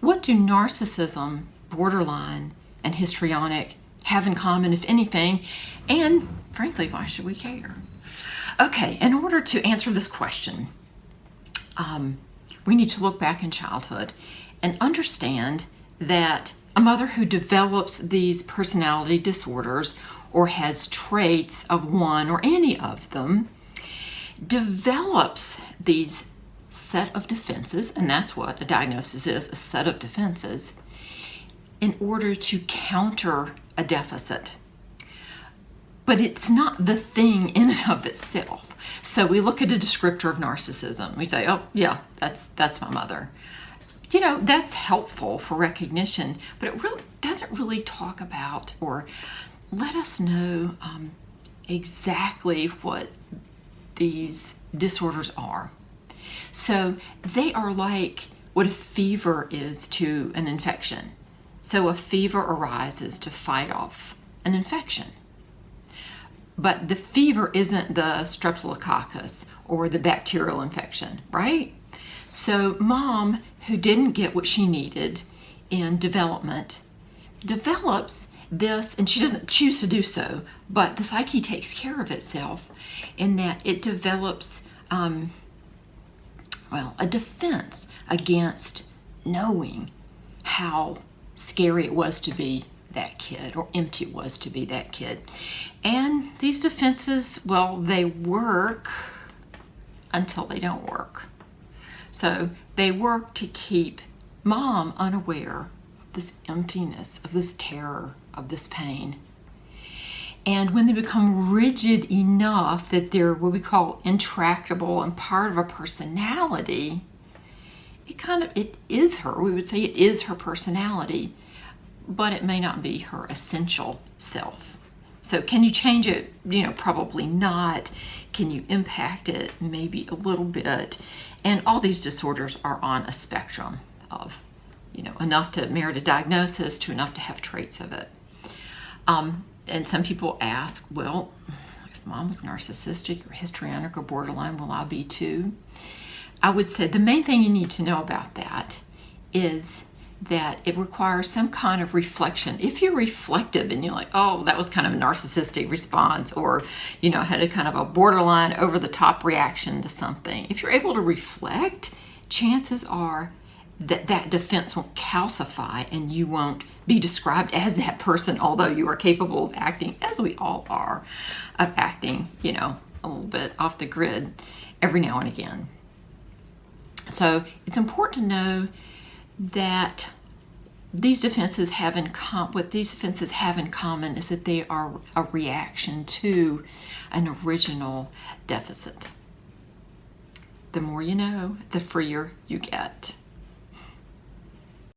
What do narcissism, borderline, and histrionic have in common, if anything? And frankly, why should we care? Okay, in order to answer this question, we need to look back in childhood and understand that a mother who develops these personality disorders or has traits of one or any of them develops these set of defenses, and that's what a diagnosis is, a set of defenses, in order to counter a deficit. But it's not the thing in and of itself. So we look at a descriptor of narcissism. We say, oh yeah, that's my mother. You know, that's helpful for recognition, but it really doesn't really talk about or let us know exactly what these disorders are. So they are like what a fever is to an infection. So a fever arises to fight off an infection. But the fever isn't the streptococcus or the bacterial infection, right? So mom, who didn't get what she needed in development, develops this, and she doesn't choose to do so, but the psyche takes care of itself in that it develops a defense against knowing how scary it was to be that kid or empty it was to be that kid. And these defenses, well, they work until they don't work. So they work to keep mom unaware of this emptiness, of this terror, of this pain. And when they become rigid enough that they're what we call intractable and part of a personality, it is her. We would say it is her personality, but it may not be her essential self. So can you change it? Probably not. Can you impact it? Maybe a little bit. And all these disorders are on a spectrum of, enough to merit a diagnosis to enough to have traits of it. And some people ask, well, if mom was narcissistic or histrionic or borderline, will I be too? I would say the main thing you need to know about that is that it requires some kind of reflection. If you're reflective and you're like, oh, that was kind of a narcissistic response, or, had a kind of a borderline over the top reaction to something, if you're able to reflect, chances are that defense won't calcify and you won't be described as that person, although you are capable of acting, as we all are, of acting, a little bit off the grid every now and again. So it's important to know that these defenses have in what these defenses have in common is that they are a reaction to an original deficit. The more you know, the freer you get.